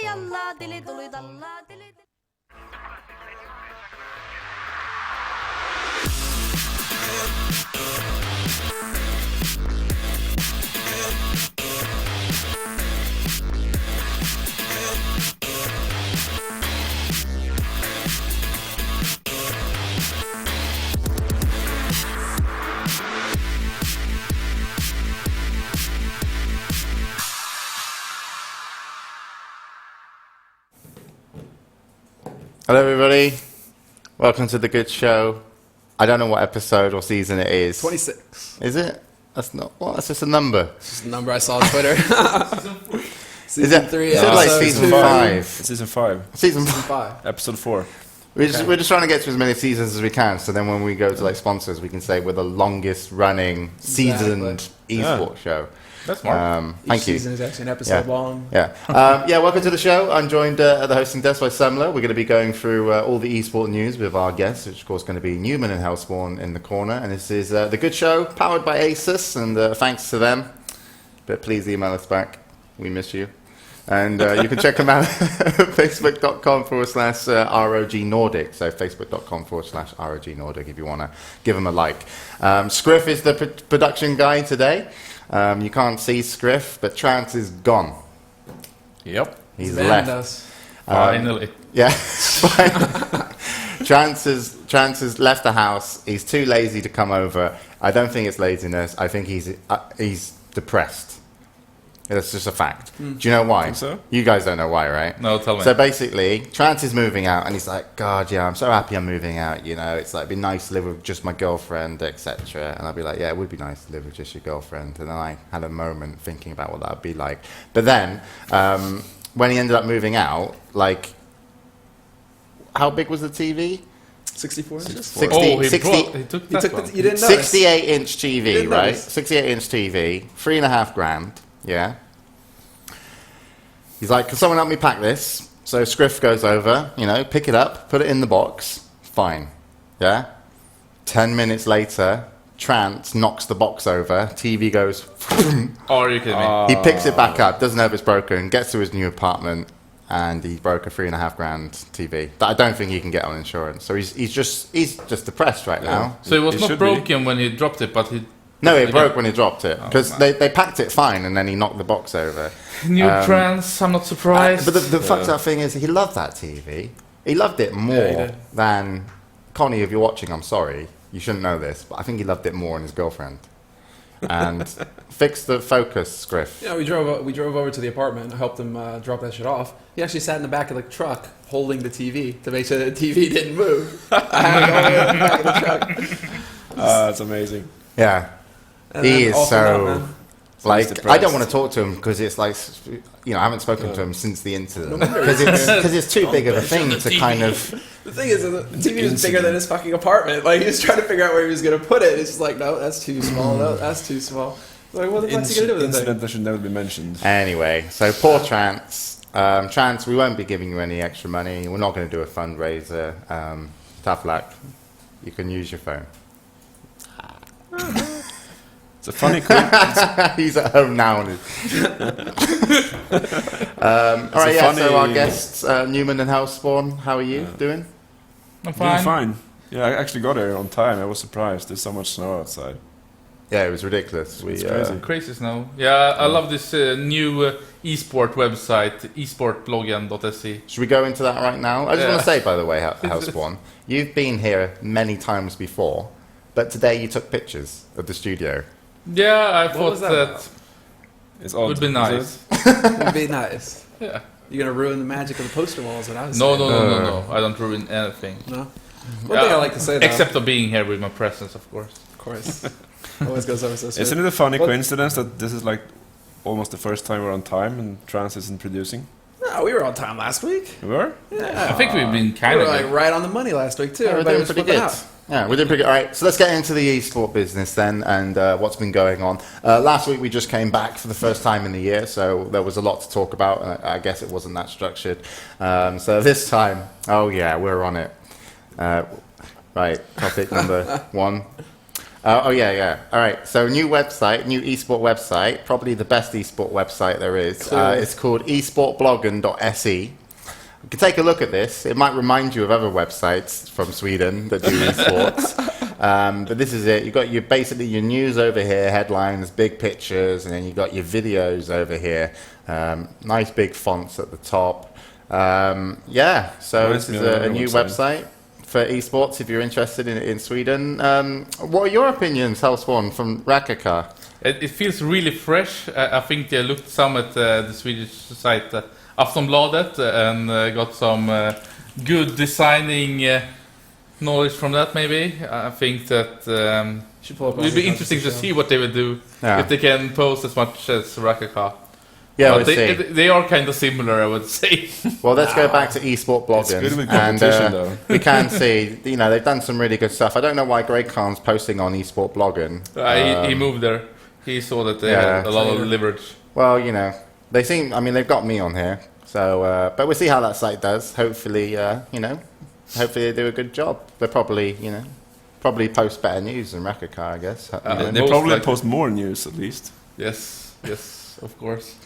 yalla dili duli dalla dili. Hello everybody, welcome to The Good Show. I don't know what episode or season it is. 26. Is it? That's not, what? That's just a number. It's just a number I saw on Twitter. Season 3. Is it like season 5? It's season 5. Season 5. Episode 4. We're just trying to get to as many seasons as we can, so then when we go to like sponsors, we can say we're the longest running seasoned esports show. That's smart. Thank you. Each season is actually an episode long. Yeah. Welcome to the show. I'm joined at the hosting desk by Semmler. We're going to be going through all the esport news with our guests, which of course is going to be Newman and Hellspawn in the corner. And this is The Good Show, powered by Asus, and thanks to them. But please email us back. We miss you. And you can check them out at facebook.com/ROG Nordic. So facebook.com/ROG Nordic if you want to give them a like. Scriff is the production guy today. You can't see Scriff, but Trance is gone. Yep. He's Banned left. us. Finally. Yeah. Trance has left the house. He's too lazy to come over. I don't think it's laziness. I think he's depressed. That's just a fact. Do you know why? Think so? You guys don't know why, right? No, tell me. So basically, Trance is moving out, and he's like, God, yeah, I'm so happy I'm moving out. You know, it's like, it'd be nice to live with just my girlfriend, etc. And I'd be like, yeah, it would be nice to live with just your girlfriend. And then I had a moment thinking about what that would be like. But then, when he ended up moving out, like, how big was the TV? 64 inches? 60, he 60 took that one. You didn't notice. 68-inch TV, Didn't right? notice. 68-inch TV, $3,500. Yeah. He's like, can someone help me pack this? So Scriff goes over, pick it up, put it in the box. Fine. Yeah. 10 minutes later, Trance knocks the box over. TV goes. Oh, are you kidding me? He picks it back up, doesn't know if it's broken, gets to his new apartment, and he broke a $3,500 TV that I don't think he can get on insurance. So he's just depressed right now. So it was It not should broken be. when he dropped it, but he... No, it broke when he dropped it because Oh, they packed it fine and then he knocked the box over. New Trance, I'm not surprised. But the fucked up thing is he loved that TV. He loved it more did. than Connie. If you're watching, I'm sorry, you shouldn't know this, but I think he loved it more than his girlfriend. And fix the focus, Scriff. Yeah, we drove over to the apartment. I helped him drop that shit off. He actually sat in the back of the truck holding the TV to make sure the TV didn't move. I had to go over to the back of the truck. That's amazing. Yeah, And he then is off and on, so. man. Like, depressed. I don't want to talk to him because it's like, I haven't spoken to him since the incident because it's too big of a thing to kind of. The thing is, the TV was bigger than his fucking apartment. Like, he was trying to figure out where he was going to put it. It's just like, no, that's too small. No, that's too small. Like, what the fuck's he going to do with the Incident thing? that should never be mentioned. Anyway, so poor Trance. Trance, we won't be giving you any extra money. We're not going to do a fundraiser. Tough luck. You can use your phone. It's a funny quick. He's at home now. All right, yeah. So our guests, Newman and Hellspawn, how are you doing? I'm Doing fine. Yeah, I actually got here on time. I was surprised. There's so much snow outside. Yeah, it was ridiculous. It's crazy. Crazy snow. Yeah, I love this new esport website, esportbloggen.se. Should we go into that right now? I just want to Yeah. say, by the way, Hellspawn, you've been here many times before, but today you took pictures of the studio. Yeah, I thought was that that about? It's odd. would be nice. It'd be nice. Yeah. You're going to ruin the magic of the poster walls, what I was No, saying. no. I don't ruin anything. No? One thing I like to say, though, Except of being here with my presence, of course. of course, always goes over so smooth. Isn't it a funny What- coincidence that this is like almost the first time we're on time and Trance isn't producing? No, we were on time last week. We were? Yeah. I think we've been We kind were of like right on the money last week, too. Yeah, we're Everybody doing was pretty flipping good. out. Yeah, we're doing pretty good. All right, so let's get into the esport business then and what's been going on. Last week we just came back for the first time in the year, so there was a lot to talk about, and I guess it wasn't that structured. So this time, oh yeah, we're on it. Right, topic number one. Oh yeah. All right. So new website, new esport website, probably the best esport website there is. It's called esportbloggen.se. You can take a look at this. It might remind you of other websites from Sweden that do esports. But this is it. You got basically your news over here, headlines, big pictures, and then you got your videos over here. Nice big fonts at the top. So this is a new website for esports if you're interested in Sweden. What are your opinions, Hellspawn, from Rakaka? It feels really fresh. I think I looked some at the Swedish site Aftonbladet and got some good designing knowledge from that maybe. I think that it would be interesting to see what they would do if they can post as much as Rakaka. Yeah, but they are kind of similar, I would say. Well, let's go back to esport blogging. It's good with competition, though. We can see, they've done some really good stuff. I don't know why Greg Khan's posting on esport blogging. He moved there. He saw that they had a lot of leverage. Well, they've got me on here. So, but we'll see how that site does. Hopefully, hopefully they do a good job. They probably post better news than Rakaka, I guess. They probably post more news, at least. Yes, of course.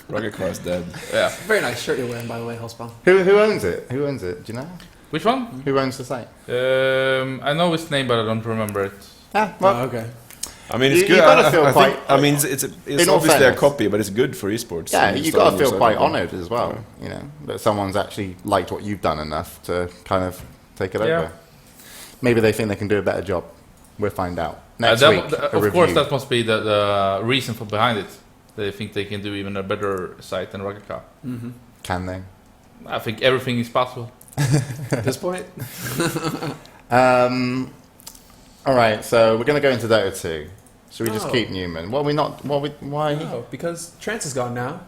Rakaka is dead. Yeah. Very nice shirt you're wearing, by the way, Hellspawn. Who owns it? Who owns it? Do you know? Which one? Who owns the site? I know its name, but I don't remember it. Okay. I mean, it's good. It's obviously a copy, but it's good for esports. Yeah, you got to feel quite honoured as well. That someone's actually liked what you've done enough to kind of take it over. Maybe they think they can do a better job. We'll find out next week. Of course, that must be the reason for behind it. They think they can do even a better site than Rakaka. Mm-hmm. Can they? I think everything is possible at this point. All right, so we're going to go into Dota 2. Should we just keep Newman? Why? No, because Trance is gone now.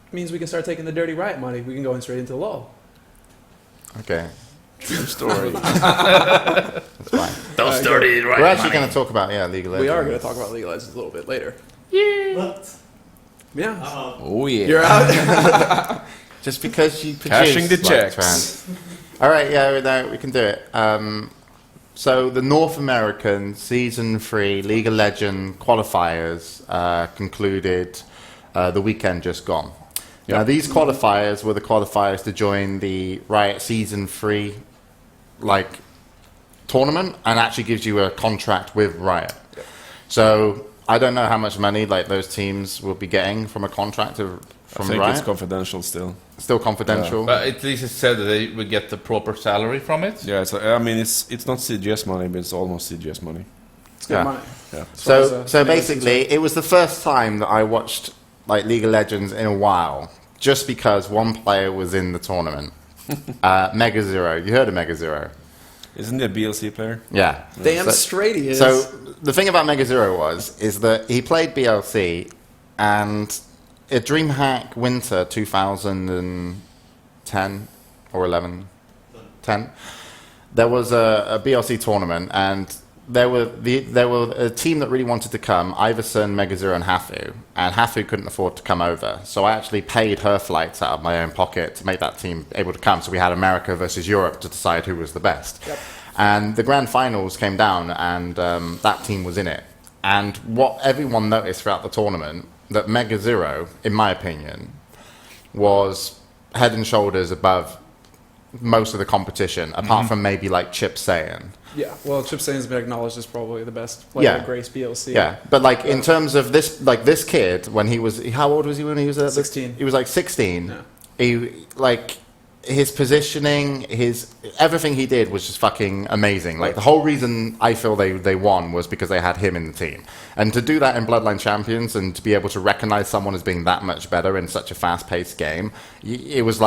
It means we can start taking the dirty riot money. We can go in straight into LoL. Okay. True story. That's fine. Those dirty riot We're actually going to talk about League of Legends. We are going to talk about League of Legends a little bit later. Yeah. What? Yeah. Oh yeah. You're out. Just because you produce Cashing the checks. Trance. All right, we can do it. So the North American Season 3 League of Legends qualifiers concluded the weekend just gone. Yep. Now these qualifiers were the qualifiers to join the Riot Season 3 tournament, and actually gives you a contract with Riot. Yep. So I don't know how much money those teams will be getting from a contract from I think Riot. it's confidential still. Still confidential. Yeah. But at least it said that they would get the proper salary from it. Yeah, it's not CGS money, but it's almost CGS money. It's good money. Yeah. So basically, it was the first time that I watched League of Legends in a while, just because one player was in the tournament. Mega Zero. You heard of Mega Zero? Isn't he a BLC player? Yeah. Damn straight he is. So the thing about Mega Zero is that he played BLC, and at DreamHack Winter 2010 or 11, 10, there was a BLC tournament, and there were a team that really wanted to come, Iverson, Mega Zero, and Hafu couldn't afford to come over, so I actually paid her flights out of my own pocket to make that team able to come. So we had America versus Europe to decide who was the best. Yep. And the grand finals came down, and that team was in it. And what everyone noticed throughout the tournament, that Mega Zero, in my opinion, was head and shoulders above most of the competition, apart from maybe Chip Sayin. Yeah, well, Chip Sain's been acknowledged as probably the best player at Grace BLC. Yeah, but in terms of this kid, when he was, how old was he when he was at 16? He was 16. Yeah. He his positioning, everything he did was just fucking amazing. The whole reason I feel they won was because they had him in the team. And to do that in Bloodline Champions, and to be able to recognize someone as being that much better in such a fast-paced game, it was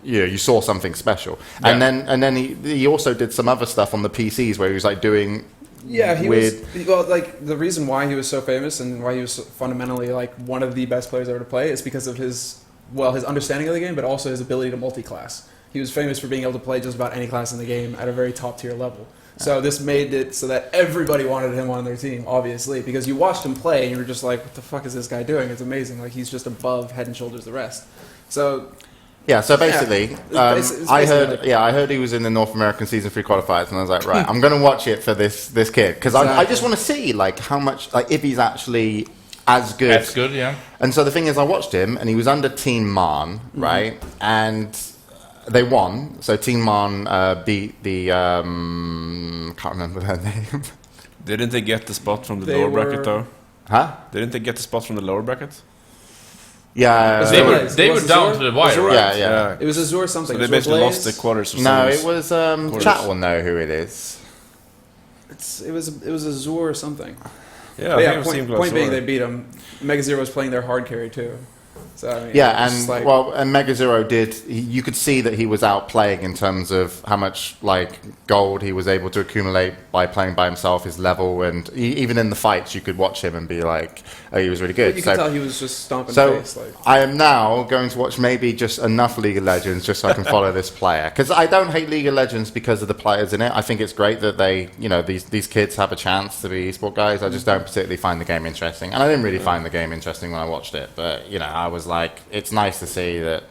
you saw something special. Yeah. And then he also did some other stuff on the PCs where he was doing weird. The reason why he was so famous and why he was fundamentally one of the best players ever to play is because of his understanding of the game, but also his ability to multi-class. He was famous for being able to play just about any class in the game at a very top-tier level. Yeah. So this made it so that everybody wanted him on their team, obviously, because you watched him play and you were just like, what the fuck is this guy doing? It's amazing. He's just above head and shoulders the rest. So Yeah, so basically, It's I basically heard he was in the North American Season 3 qualifiers, and I was like, right, I'm going to watch it for this kid, because I just want to see, like, how much, like, if he's actually as good. That's good, yeah. And so the thing is, I watched him, and he was under Team Man, right? And they won, so Team Man beat the, can't remember their name. Didn't they get the spot from the They lower were- bracket though? Huh? Didn't they get the spot from the lower bracket? Yeah. They Blaze. were Was it down Azure? to the wire, Azure? right? Yeah. It was Azure something. So they Azure basically Blaze. lost the quarters. Or No, semis. it was, Quarters. chat will know who it is. It was Azure or something. Yeah, But I yeah, think it seemed point being, like they beat them. Mega Zero was playing their hard carry too. So I mean, Yeah, it's and like, and Mega Zero you could see that he was outplaying in terms of how much like gold he was able to accumulate by playing by himself, his level, and even in the fights you could watch him and be like, oh, he was really good. you could tell he was just stomping So face. Like, I am now going to watch maybe just enough League of Legends just so I can follow this player, because I don't hate League of Legends because of the players in it. I think it's great that they, these kids have a chance to be esport guys. I just don't particularly find the game interesting, and I didn't really find the game interesting when I watched it. But I was like, it's nice to see that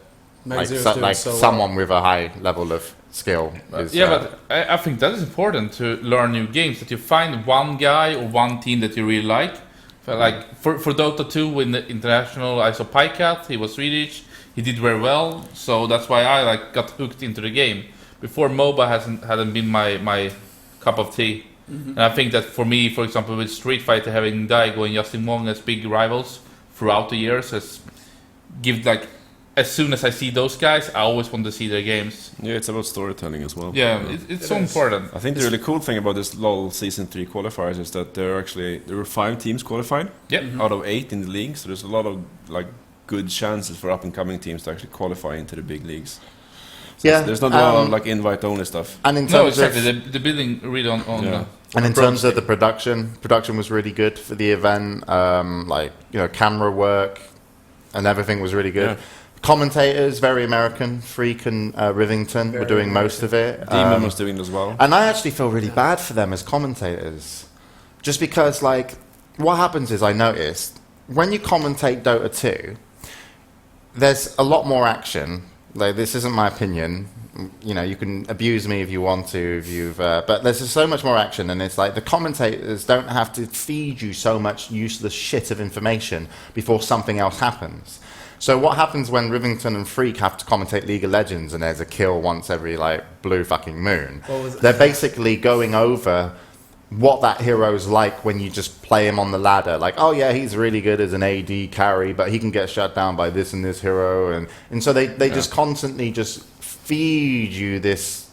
Mega Zero's doing so well. someone with a high level of skill is. But I think that is important to learn new games. That you find one guy or one team that you really like. For Dota 2 in the international, I saw Pycat. He was Swedish. He did very well. So that's why I got hooked into the game. Before MOBA hadn't been my cup of tea. Mm-hmm. And I think that for me, for example, with Street Fighter having Daigo and Justin Wong as big rivals throughout the years, has give as soon as I see those guys, I always want to see their games. Yeah, it's about storytelling as well. Yeah, it's so important. I think the really cool thing about this LoL Season 3 qualifiers is that there were 5 teams qualified out of 8 in the league, so there's a lot of good chances for up and coming teams to actually qualify into the big leagues. So there's not a lot of invite only stuff. And in terms exactly. The building really on and in terms of the production was really good for the event. Camera work and everything was really good. Yeah. Commentators, very American. Freak and Rivington were doing most of it. Demon was doing it as well. And I actually feel really bad for them as commentators. Just because, what happens is, I noticed, when you commentate Dota 2, there's a lot more action. This isn't my opinion. You can abuse me if you want to, but there's just so much more action, and it's the commentators don't have to feed you so much useless shit of information before something else happens. So what happens when Rivington and Freak have to commentate League of Legends and there's a kill once every blue fucking moon? They're basically going over what that hero's like when you just play him on the ladder. Oh yeah, he's really good as an AD carry, but he can get shut down by this and this hero, and so they just constantly just feed you this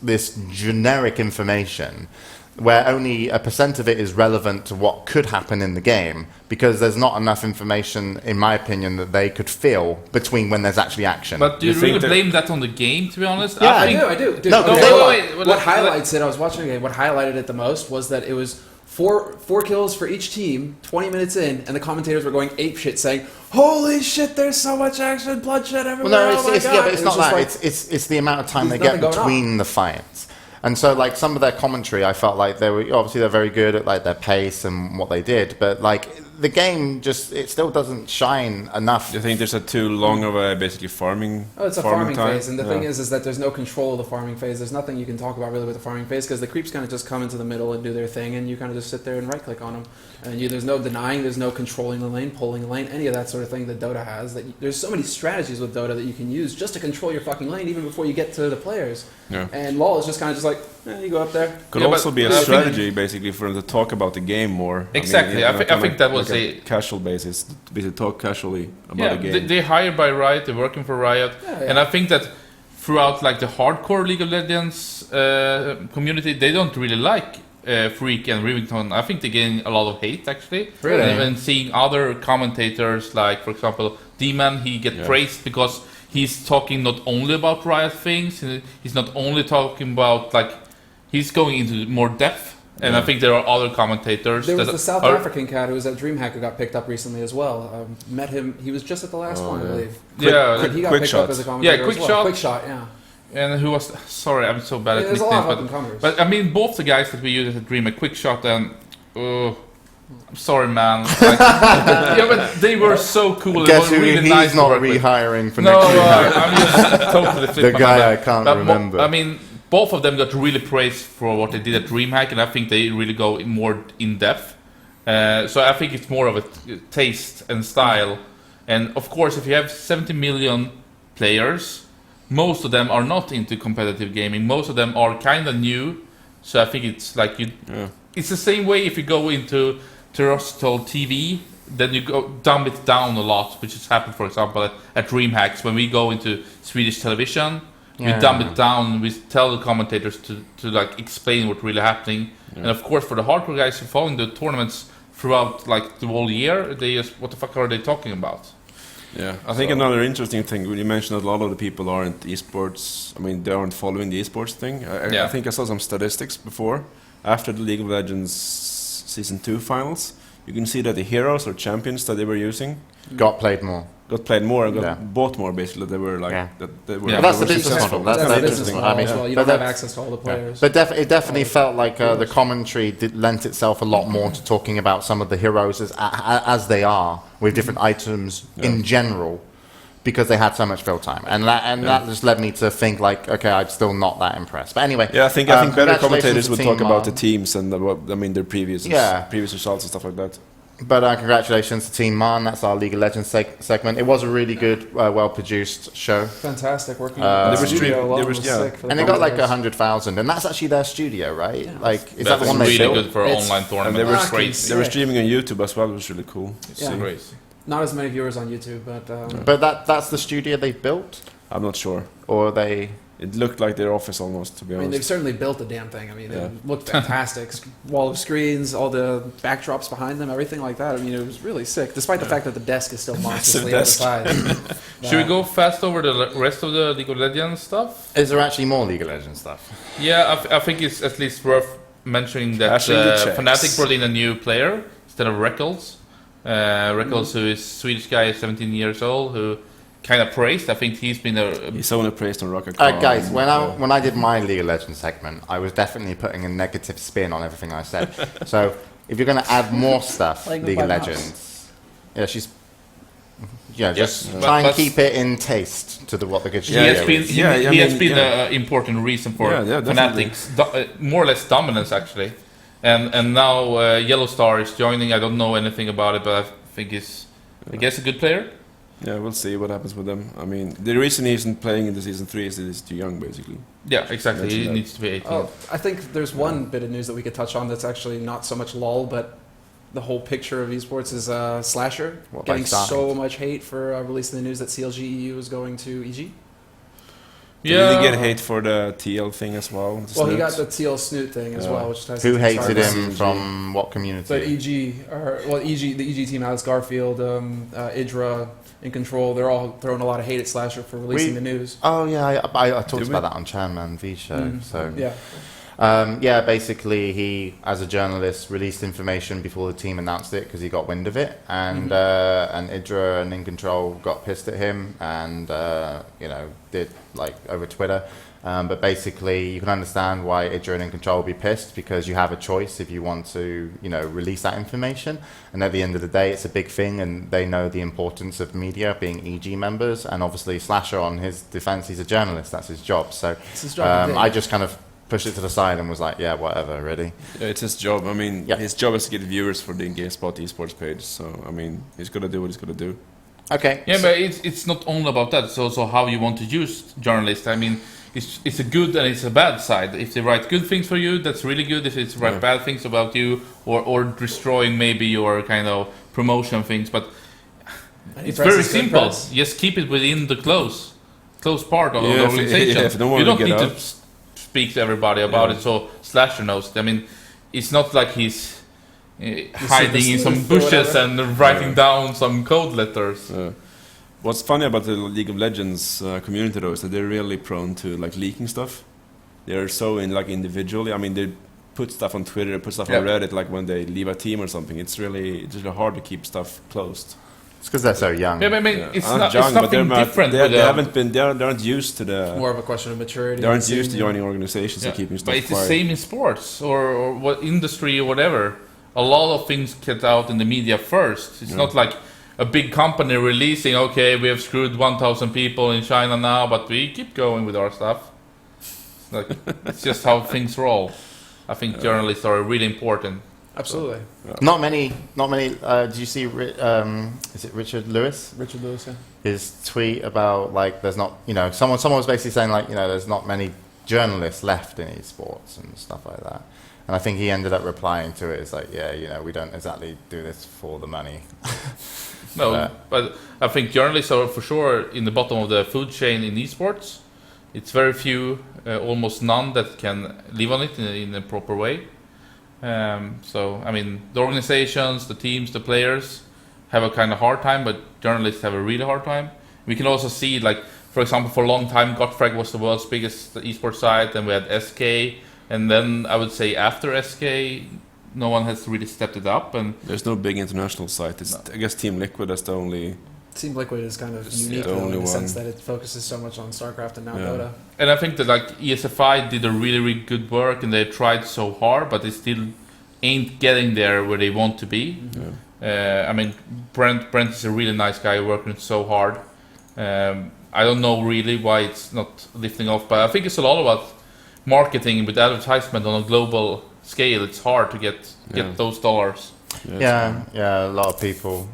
generic information where only a % of it is relevant to what could happen in the game, because there's not enough information, in my opinion, that they could fill between when there's actually action. But do you really blame that on the game, to be honest? Yeah, I do. Dude, no, what highlights it, I was watching the game, what highlighted it the most was that it was four kills for each team, 20 minutes in, and the commentators were going apeshit saying, holy shit, there's so much action, bloodshed everywhere, well, no, but it's not that. It's the amount of time they get between the fights. And so, some of their commentary, I felt like they're very good at their pace and what they did, but the game it still doesn't shine enough. Do you think there's too long of a basically farming? Oh, it's a farming phase, and the thing is that there's no control of the farming phase. There's nothing you can talk about really with the farming phase, because the creeps kind of just come into the middle and do their thing, and you kind of just sit there and right click on them. And there's no denying, there's no controlling the lane, pulling the lane, any of that sort of thing that Dota has. There's so many strategies with Dota that you can use just to control your fucking lane, even before you get to the players. Yeah. And LoL is just kind of just you go up there. Could also be a strategy, basically, for them to talk about the game more. Exactly. I think that was a casual basis, to basically talk casually about the game. They're hired by Riot, they're working for Riot, and I think that throughout the hardcore League of Legends community, they don't really like Freak and Rivington. I think they're getting a lot of hate, actually. Really? And even seeing other commentators, for example, D-Man, he get praised because he's talking not only about Riot things, he's not only talking about, he's going into more depth. And I think there are other commentators. There was the South African cat who was at DreamHack who got picked up recently as well. Met him. He was just at the last one, I believe. He got picked up as a commentator as well. Quick shot, yeah. And who was... Sorry, I'm so bad at nicknames. There's a lot of up-and-comers. But both the guys that we used at DreamHack, Quick Shot and... I'm sorry, man. Like, yeah, but they were so cool. Guess They who were really he's nice not to work with. rehiring for No, next year? I'm just totally The flipping guy I can't remember. I mean, both of them got really praised for what they did at DreamHack, and I think they really go more in depth. So I think it's more of a taste and style. And of course, if you have 70 million players, most of them are not into competitive gaming. Most of them are kind of new. So I think it's like it's the same way if you go into terrestrial TV, then you go dumb it down a lot, which has happened, for example, at DreamHacks. When we go into Swedish television, we dumb it down. We tell the commentators to like explain what's really happening. And of course, for the hardcore guys who following the tournaments throughout like the whole year, they just, what the fuck are they talking about? Yeah, I think another interesting thing, when you mentioned that a lot of the people aren't esports, I mean, they aren't following the esports thing. I think I saw some statistics before. After the League of Legends Season 2 finals, you can see that the heroes or champions that they were using got played more. Got played more and got bought more, basically. They were like... That they were, But that's they the were business successful. model. That's the business interesting. model I mean, as well. You but don't have that's- access to all the players. But it definitely felt like the commentary lent itself a lot more to talking about some of the heroes as they are, with different items in general, because they had so much fill time, and that just led me to think like, okay, I'm still not that impressed. But anyway, Yeah, I think better congratulations commentators to would Team talk about the Man. teams and their previous results and stuff like that. But congratulations to Team Man. That's our League of Legends segment. It was a really good, well-produced show, Fantastic working. They the were studio alone was yeah. sick for the and they got like commentators. 100,000, and that's actually their studio, right? Yeah. Like, is that the That's one they really built? good for an It's- online And tournament. they were, That's crazy. they were streaming on YouTube as well, it was really cool. to Yeah. see. Crazy. Not as many viewers on YouTube, but But that's the studio they built, I'm not sure. or they. It looked like their office almost, to be I mean, they've honest. certainly built the damn thing. I mean, Yeah. it looked fantastic. Wall of screens, all the backdrops behind them, everything like that. I mean, it was really sick, despite the fact that the desk is still monstrously desk. oversized. Should we go fast over the rest of the League of Legends stuff? Is there actually more League of Legends stuff? Yeah, I think it's at least worth mentioning that Cashing the checks. Fnatic brought in a new player instead of Reckles. Reckles, who is Swedish guy, 17 years old, who kind of praised. I think he's been He's only praised on Rocket Guys, when I did my League of Legends segment, I was definitely putting a negative spin on everything I said. So if you're going to add more stuff, Playing with League of my mouse. Legends, just Yes, try and but- keep it in taste to what the good he studio has been is. he, Yeah, I he has mean, been yeah. an important reason for Yeah, definitely. Fnatic's more or less dominance actually, and now Yellow Star is joining. I don't know anything about it, but I think he's I guess a good player. Yeah, we'll see what happens with them. I mean, the reason he isn't playing in the Season 3 is that he's too young, basically. Yeah, exactly. That's He that. needs to be 18. Oh, I think there's one bit of news that we could touch on that's actually not so much LOL, but the whole picture of esports is Slasher What, getting like Sonic? so much hate for releasing the news that CLG EU is going to EG. Did he get hate for the TL thing as well? the Well, he snoots? got the TL Snoot thing as Yeah. well, which ties Who into hated Starbucks. him from what community? The the EG team, Alex Garfield, Idra, In Control, they're all throwing a lot of hate at Slasher for releasing the news. Oh yeah, I talked Did we? about that on Chanman V show. Mm. So Yeah, basically he, as a journalist, released information before the team announced it because he got wind of it, and Idra and In Control got pissed at him, and did like over Twitter. But basically, you can understand why Idra and In Control will be pissed, because you have a choice if you want to, release that information. And at the end of the day, it's a big thing, and they know the importance of media being EG members. And obviously, Slasher, on his defense, he's a journalist. That's his job. So it's his job. to I dig. just kind of pushed it to the side and was like, yeah, whatever, really. Yeah, it's his job. I mean, Yeah. his job is to get viewers for the GameSpot esports page. So, I mean, he's got to do what he's got to do. Okay. Yeah, but it's not only about that. It's also how you want to use journalists. I mean, it's a good and it's a bad side. If they write good things for you, that's really good. If it's write bad things about you, or destroying maybe your kind of promotion things, but Any it's press very is good simple. press. Just keep it within the close part of Yeah, the if- organization. if no one you will don't get need out. to speak to everybody about Yeah. it. So Slasher knows it. I mean, it's not like he's hiding in some sleuth or bushes whatever. and writing down some code letters. What's funny about the League of Legends community, though, is that they're really prone to like leaking stuff. They're so individually. I mean, they put stuff on Twitter, put stuff on Reddit, like when they leave a team or something. It's really hard to keep stuff closed. It's because they're so young. Yeah, but I mean, it's Aren't not. young, It's but nothing they're different. They, with they the- haven't been. They aren't used to the. More of a question of maturity. They aren't and used to seeing- joining organizations Yeah, and keeping stuff but it's the quiet. same in sports or what industry or whatever. a lot of things get out in the media first. It's not like a big company releasing, okay, we have screwed 1,000 people in China now, but we keep going with our stuff. It's just how things roll. I think journalists are really important. Absolutely. Not many. Did you see? Is it Richard Lewis? Richard Lewis, yeah. His tweet about like there's not, someone was basically saying like there's not many journalists left in esports and stuff like that. And I think he ended up replying to it as like, we don't exactly do this for the money. No, but I think journalists are for sure in the bottom of the food chain in esports. It's very few, almost none, that can live on it in a proper way. So, I mean, the organizations, the teams, the players have a kind of hard time, but journalists have a really hard time. We can also see, like, for example, for a long time, Gottfried was the world's biggest esports site, and we had SK, and then I would say after SK, no one has really stepped it up. And there's no big international site. I guess Team Liquid is the only... Team Liquid is kind of unique in the sense that it focuses so much on StarCraft and now Dota. And I think that like ESFI did a really, really good work, and they tried so hard, but they still ain't getting there where they want to be. I mean, Brent is a really nice guy working so hard. I don't know really why it's not lifting off, but I think it's a lot about marketing with advertisement on a global scale. It's hard to get those dollars. A lot of people.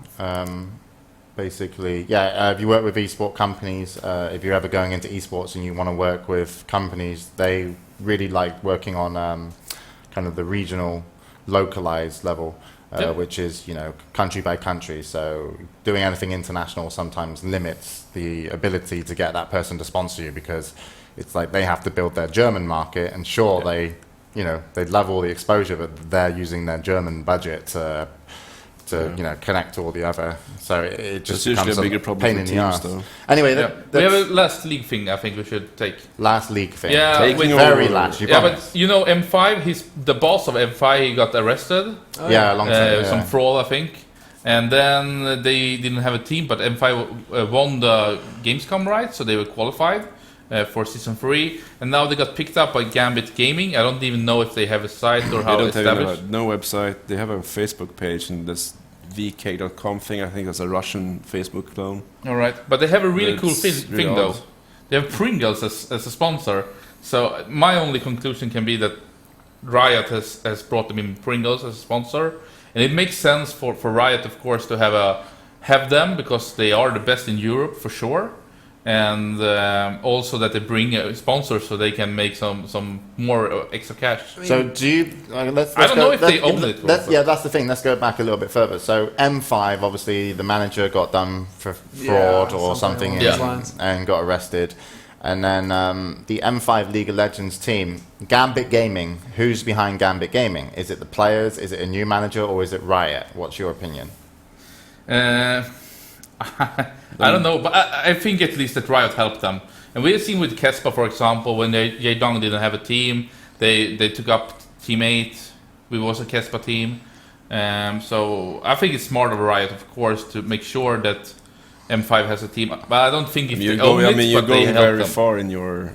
Basically, if you work with esport companies, if you're ever going into esports and you want to work with companies, they really like working on kind of the regional, localized level, which is, country by country. So doing anything international sometimes limits the ability to get that person to sponsor you, because it's like they have to build their German market, and they'd love all the exposure, but they're using their German budget to connect to all the other. So it just becomes a bigger problem pain for in the teams, ass. though. Anyway, we have a last league thing I think we should take. Last league thing. Yeah, very last. But M5, the boss of M5, he got arrested. A long time. Some fraud, I think. And then they didn't have a team, but M5 won the Gamescom rights, so they were qualified for Season 3. And now they got picked up by Gambit Gaming. I don't even know if they have a site or how they established. Have no website. They have a Facebook page, and this vk.com thing, I think that's a Russian Facebook clone. All right. But they have a really cool thing really though. odd. They have Pringles as a sponsor. So my only conclusion can be that Riot has brought them in Pringles as a sponsor. And it makes sense for Riot, of course, to have them, because they are the best in Europe for sure. And also that they bring sponsors so they can make some more extra cash. So do you? Let's I don't know if they own it. That's the thing. Let's go back a little bit further. So M5, obviously, the manager got done for fraud or something and got arrested. And then the M5 League of Legends team, Gambit Gaming. Who's behind Gambit Gaming? Is it the players? Is it a new manager? Or is it Riot? What's your opinion? I don't know, but I think at least that Riot helped them. And we've seen with Kespa, for example, when Jaedong didn't have a team, they took up Team 8. We was a Kespa team. So I think it's smart of Riot, of course, to make sure that M5 has a team. But I don't think if they own it, you're but they going help very them. far in your,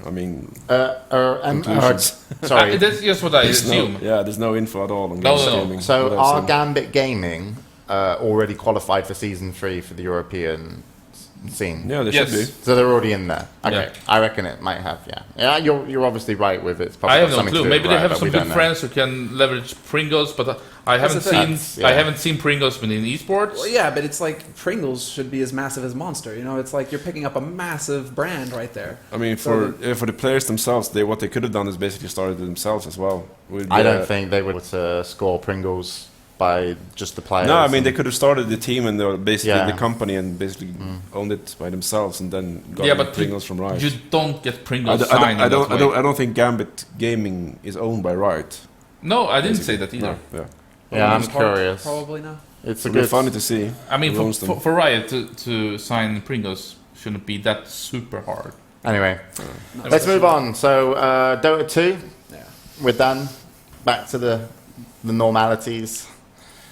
sorry. That's just what I assume. There's no info at all on No. gaming. So are Gambit Gaming already qualified for Season 3 for the European scene? Yeah, they should be. So they're already in there. Okay, Yeah. I reckon it might have. Yeah. You're obviously right with it. It's I have no something to clue. do Maybe with they Riot, have but some we good don't know. friends who can leverage Pringles, but I haven't seen. I haven't seen Pringles within esports. Well, yeah, but it's like Pringles should be as massive as Monster. It's like you're picking up a massive brand right there. I mean, for the players themselves, what they could have done is basically started it themselves as well. I don't think they would score Pringles by just the players. No, I mean they could have started the team and they're basically Yeah. the company and basically owned it by themselves and then got Pringles from Riot. You don't get Pringles signed. I don't think Gambit Gaming is owned by Riot. No, I didn't say that either. No, Yeah, I'm curious. Probably not. It's It'll be funny to see. I mean, Who owns them. for Riot to sign Pringles shouldn't be that super hard. Anyway, let's move on. So Dota 2, we're done. Back to the normalities.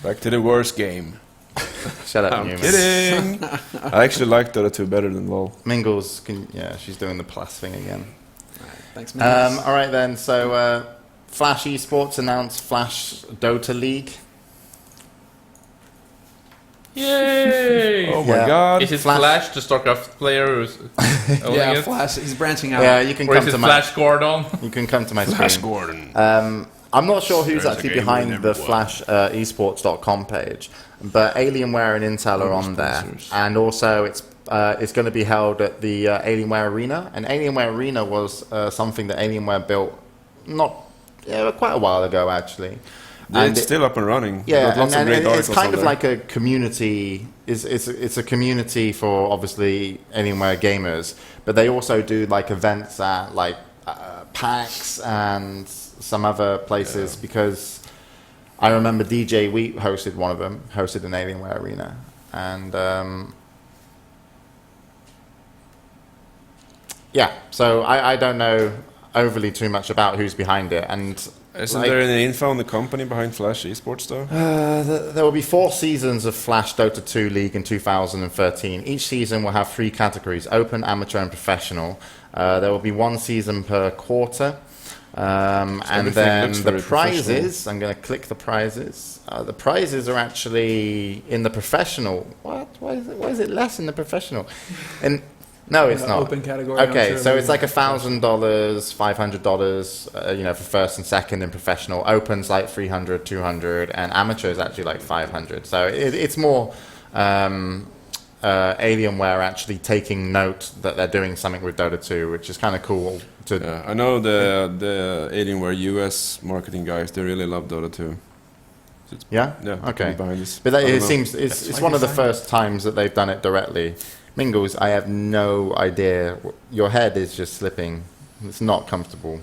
Back to the worst game. Shut up, I'm Newman. kidding. I actually like Dota 2 better than LoL. Mingles, she's doing the plus thing again. Thanks, man. All right then. So Flash Esports announced Flash Dota League. Yay! Oh my Yeah. god. Is it Flash- Flash, the StarCraft player who's owning Yeah, it? Flash. He's branching out. Yeah, you can Or come is it to my Flash Gordon? you can come to my Flash screen. Gordon. I'm not sure who's There's a actually game we behind never the won. Flash esports.com page, but Alienware and Intel are on there, sponsors. and also it's going to be held at the Alienware Arena, and Alienware Arena was something that Alienware built quite a while ago actually. And It's still up and running. yeah, Got lots of and great it's articles kind on of there. like a community. It's a community for obviously Alienware gamers, but they also do like events at like PAX and some other places because I remember DJ Wheat hosted one of them, hosted an Alienware Arena, and yeah. So I don't know overly too much about who's behind it, and Isn't like, there any info on the company behind Flash Esports though? there will be 4 seasons of Flash Dota 2 League in 2013. Each season will have 3 categories: open, amateur, and professional. There will be 1 season per quarter. And everything then looks the very prizes, I'm going to click the prizes. The prizes are actually in the professional. What? Why is it less in the professional? And no, it's not. Open category. I'm Okay, sure so maybe. it's like $1,000, $500, for first and second in professional. Open's like 300, 200, and amateur is actually like 500. So it's more Alienware actually taking note that they're doing something with Dota 2, which is kind of cool. I know the Alienware US marketing guys. They really love Dota 2. Yeah. Yeah. Okay. Behind this. But I don't it know. seems it's That's one of the fine. first times that they've done it directly. Mingles, I have no idea. Your head is just slipping. It's not comfortable.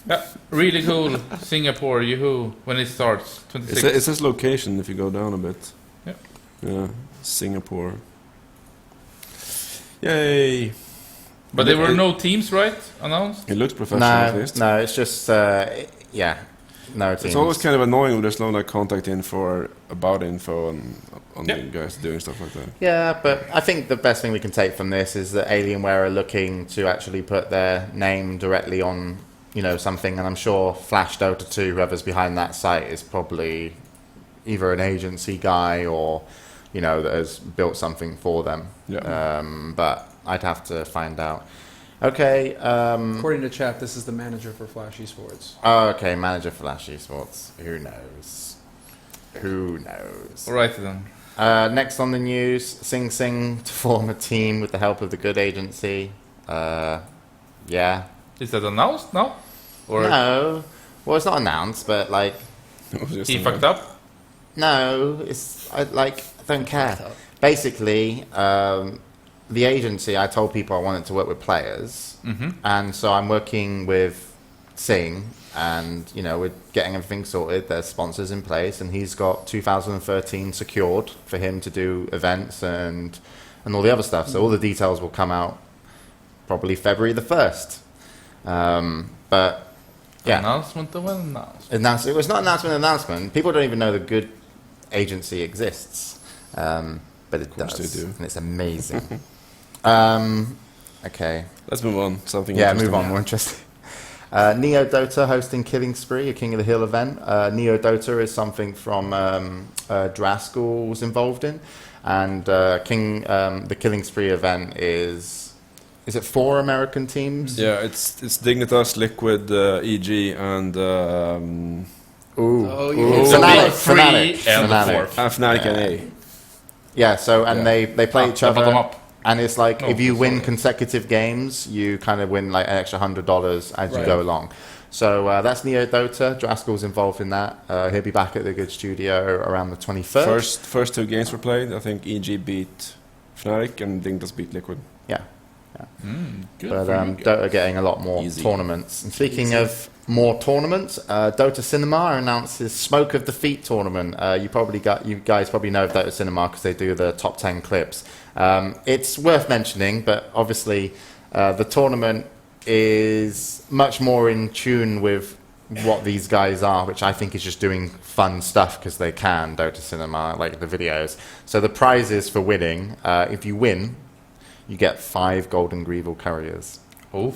Yeah, really cool. Singapore, Yahoo, when it starts, 26. It says location if you go down a bit. Yeah. Yeah. Singapore. Yay! But there were no teams, right? Announced? It looks professional at No, least. no, it's just yeah, no teams. It's always kind of annoying when there's no like contact info or about info on Yeah. the guys doing stuff like that. Yeah, but I think the best thing we can take from this is that Alienware are looking to actually put their name directly on, something, and I'm sure Flash Dota 2, whoever's behind that site, is probably either an agency guy or, that has built something for them. Yeah. But I'd have to find out. Okay. According to chat, this is the manager for Flash Esports. Okay, manager for Flash Esports. Who knows? Who knows? Alright then. Next on the news, Sing Sing to form a team with the help of the good agency. Yeah. Is that announced now? Or No. Well, it's not announced, but like, It was just he a- fucked up? no, I don't care. Basically, the agency, I told people I wanted to work with players, and so I'm working with Sing, and we're getting everything sorted. There's sponsors in place, and he's got 2013 secured for him to do events and all the other stuff. So all the details will come out probably February the 1st. But yeah, Announcement of an announcement. it was not announcement. People don't even know the good agency exists, but it course does, they do. and it's amazing. Okay, Let's move on. Something. yeah, interesting. move on. More interesting. Neo Dota hosting Killing Spree, a King of the Hill event. Neo Dota is something from Draskell's involved in, and the Killing Spree event is it 4 American teams? Yeah, it's Dignitas, Liquid, EG, and Ooh, Oh, Ooh. yeah. Fnatic, Three Fnatic, and the Fnatic. fourth. Fnatic and A. Yeah, so and Yeah. they play each the bottom other, up. and it's like No, if you win sorry. consecutive games, you kind of win like an extra $100 as you Right. go along. So that's Neo Dota. Draskell's involved in that. He'll be back at the good studio around the 23rd. First 2 games were played. I think EG beat Fnatic and Dignitas beat Liquid. Yeah, Good but for you guys. Dota getting a lot more Easy. tournaments. And speaking of more tournaments, Dota Cinema announces Smoke of Defeat tournament. You guys probably know of Dota Cinema because they do the top 10 clips. It's worth mentioning, but obviously the tournament is much more in tune with what these guys are, which I think is just doing fun stuff because they can. Dota Cinema, like the videos. So the prizes for winning, if you win, you get 5 Golden Greevil Couriers. Oh,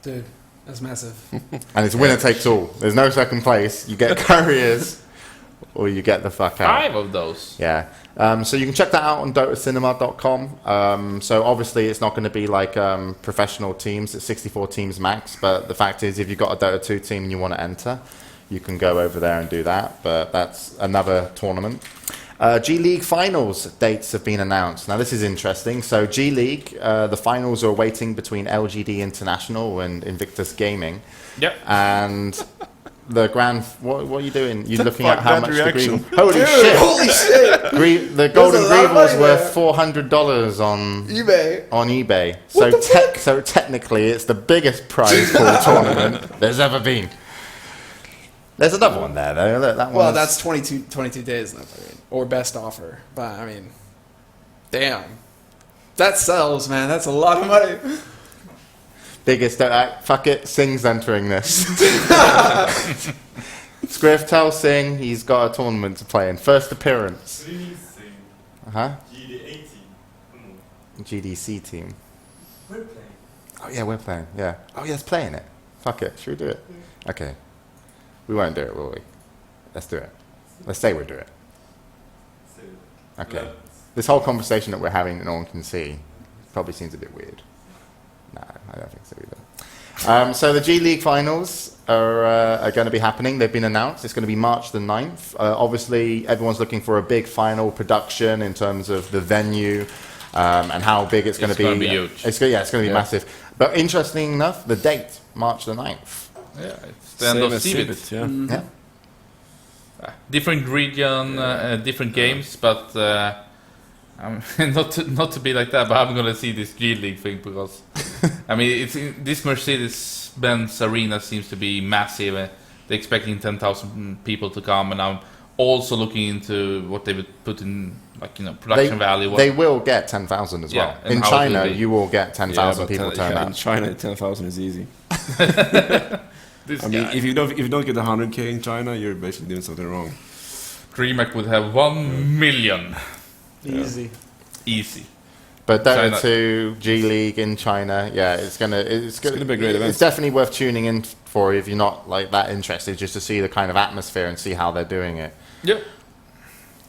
Dude, that's massive. And it's winner takes all. There's no second place. You get couriers or you get the fuck out. 5 of those. Yeah. So you can check that out on dotacinema.com. So obviously it's not going to be like professional teams. It's 64 teams max. But the fact is, if you've got a Dota 2 team and you want to enter, you can go over there and do that. But that's another tournament. G League finals dates have been announced. Now this is interesting. So G League, the finals are waiting between LGD International and Invictus Gaming. Yep. And the grand, what are you doing? You're looking at how much reaction. the green. Holy shit! Holy shit! The golden a lot of green was money worth there. $400 on eBay. on eBay. So technically, it's the biggest prize pool tournament there's ever been. There's another one there though. Look, that one. Well, that's 22 days, or best offer. But I mean, damn, that sells, man. That's a lot of money. biggest. Fuck it. Sing's entering this. Scriff, tell Sing he's got a tournament to play in. First appearance. Huh? GDC team. We're playing. Oh yeah, we're playing. Yeah. Oh yeah, it's playing it. Fuck it. Should we do it? Okay. We won't do it, will we? Let's do it. Let's say we'll do it. Okay. This whole conversation that we're having that no one can see probably seems a bit weird. No, I don't think so either. So the G League finals are going to be happening. They've been announced. It's going to be March the 9th. Obviously, everyone's looking for a big final production in terms of the venue and how big it's going to be. It's going to be huge. It's going to be massive. But interesting enough, the date, March the 9th. Yeah, it's the end of CeBIT. Yeah. Yeah. Different region, different games, but not to be like that. But I'm gonna see this G League thing because I mean, this Mercedes-Benz arena seems to be massive. They're expecting 10,000 people to come, and I'm also looking into what they would put in, like production value. They will get 10,000 as well. and In how it China, will be. you will get 10,000 people turn In up. China, 10,000 is easy. This I mean, guy. if you don't get 100K in China, you're basically doing something wrong. DreamHack would have 1 million Easy. easy. But Dota China. 2, G League in China, yeah, it's gonna be a great event. It's definitely worth tuning in for if you're not like that interested, just to see the kind of atmosphere and see how they're doing it. Yep.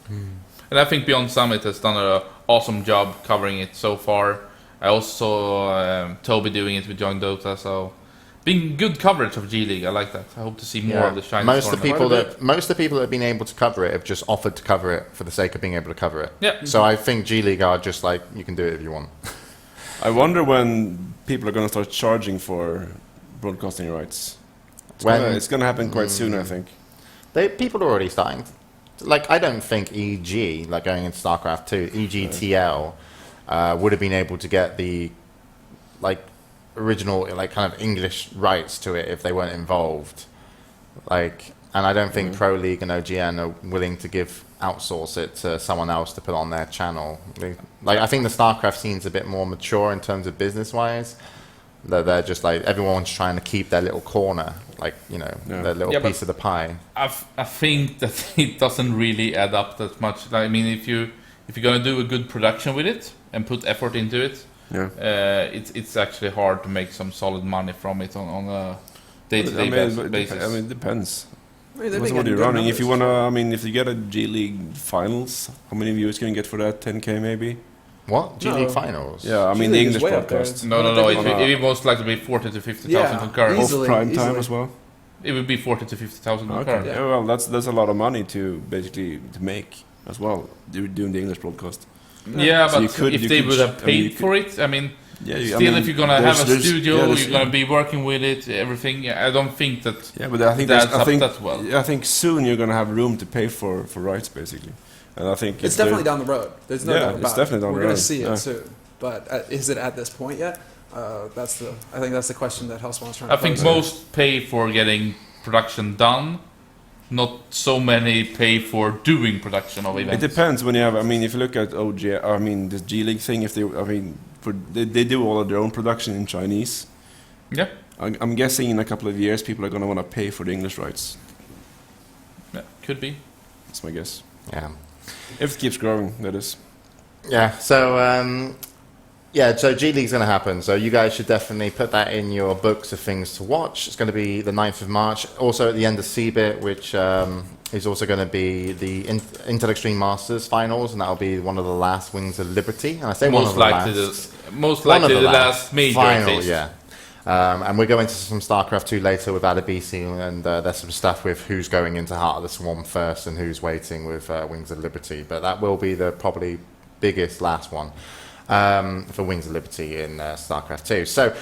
And I think Beyond Summit has done an awesome job covering it so far. I also saw Toby doing it with Young Dota, so being good coverage of G League. I like that. I hope to see more of the Chinese most of the tournament. people that have been able to cover it have just offered to cover it for the sake of being able to cover it. Yeah. So I think G League are just like, you can do it if you want. I wonder when people are going to start charging for broadcasting rights. It's going to happen quite soon, I think. People are already starting. Like, I don't think EG, like going into StarCraft 2, EGTL would have been able to get the like original, like kind of English rights to it if they weren't involved. Like, and I don't think Pro League and OGN are willing to outsource it to someone else to put on their channel. I think the StarCraft scene's a bit more mature in terms of business-wise. They're just like, everyone's trying to keep their little corner, like, their little piece of the pie. I think that it doesn't really add up that much. I mean, if you're gonna do a good production with it and put effort into it, it's actually hard to make some solid money from it on a day-to-day basis. I mean, it depends. I mean, What are you running? If you get a G League finals, how many views can you get for that? 10K maybe? What? G League finals? Yeah, I mean G the League is English way up there. broadcast. No. It would most likely be 40 to 50,000 concurrent. easily. Off prime time as well. It would be 40 to 50,000 concurrent. Okay. Yeah, well, that's a lot of money to basically to make as well. Doing the English broadcast. Yeah, So but if they would have paid for it, I mean, if you're gonna have a studio, you're gonna be working with it, everything. I don't think that. Yeah, but I think that well. I think soon you're gonna have room to pay for rights basically, and I think It's definitely down the road. There's no doubt about it's definitely down it. the We're going road. to see Yeah. it soon. But is it at this point yet? I think that's the question that Hellspawn's trying to I think pose. most pay for getting production done. Not so many pay for doing production of It events. depends when you have. I mean, if you look at the G League thing, they do all of their own production in Chinese. Yeah. I'm guessing in a couple of years people are going to want to pay for the English rights. Yeah, could be. That's my guess. Yeah. If it keeps growing, that is. Yeah, so G League's going to happen. So you guys should definitely put that in your books of things to watch. It's going to be the 9th of March. Also at the end of CeBIT, which is also going to be the Intel Extreme Masters finals, and that'll be one of the last Wings of Liberty. And I say most one of likely the last. most likely the last major final, phase. yeah. And we're going to some StarCraft 2 later with Adebisi, and there's some stuff with who's going into Heart of the Swarm first and who's waiting with Wings of Liberty. But that will be the probably biggest last one for Wings of Liberty in StarCraft 2. So,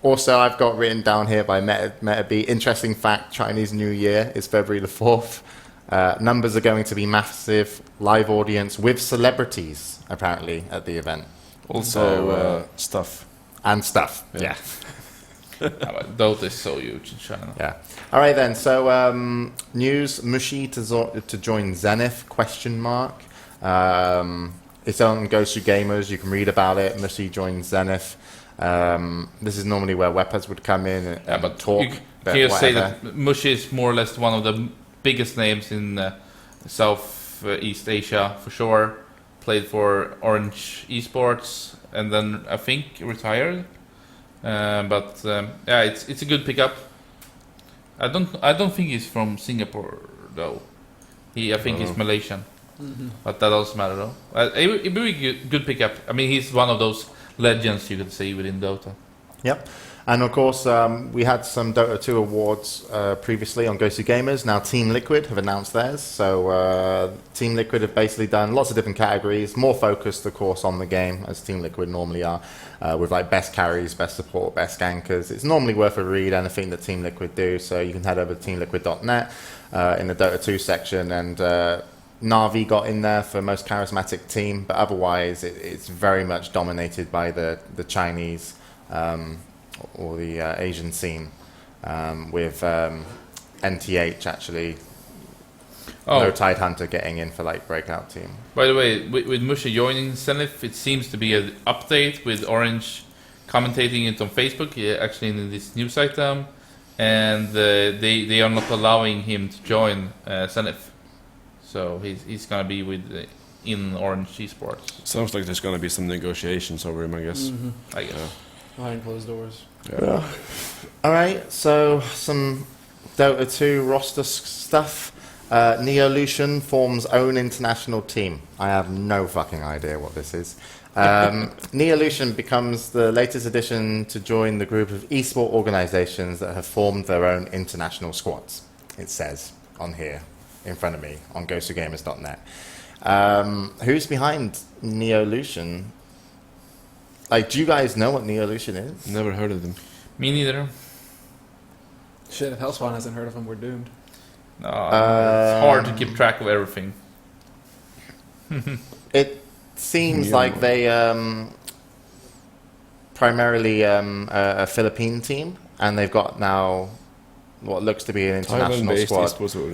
also I've got written down here by MetaB, interesting fact, Chinese New Year is February the 4th. Numbers are going to be massive, live audience with celebrities, apparently, at the event. Also, stuff. And stuff, yeah. Dota is so huge in China. Yeah. All right then. So news: Mushi to join Zenith? It's on Ghost Gamers. You can read about it. Mushi joins Zenith. This is normally where Weppas would come in and talk. You can say that Mushi is more or less one of the biggest names in Southeast Asia for sure. Played for Orange Esports and then I think retired. Yeah, it's a good pickup. I don't think he's from Singapore though. I think he's Malaysian, but that doesn't matter though. It'd be a good pickup. I mean, he's one of those legends you could say within Dota. Yep. And of course, we had some Dota 2 awards previously on Ghosty Gamers. Now Team Liquid have announced theirs. So Team Liquid have basically done lots of different categories, more focused, of course, on the game, as Team Liquid normally are, with like best carries, best support, best gankers. It's normally worth a read, anything that Team Liquid do. So you can head over to teamliquid.net in the Dota 2 section. And Na'Vi got in there for most charismatic team, but otherwise it's very much dominated by the Chinese or the Asian scene, with NTH actually, no Tidehunter getting in for like breakout team. By the way, with Mushi joining Zenith, it seems to be an update with Orange commentating it on Facebook, actually in this news item, and they are not allowing him to join Zenith, so he's gonna be in Orange Esports. Sounds like there's going to be some negotiations over him, I guess. I guess. Behind closed doors. Yeah. All right, so some Dota 2 roster stuff. Neolution forms own international team. I have no fucking idea what this is. Neolution becomes the latest addition to join the group of esport organizations that have formed their own international squads. It says on here in front of me on ghostofgamers.net. Who's behind Neolution? Like, do you guys know what Neolution is? Never heard of them. Me neither. Shit, if Hellspawn hasn't heard of him, we're doomed. No, it's hard to keep track of everything. It seems like they primarily a Philippine team, and they've got now what looks to be an international squad.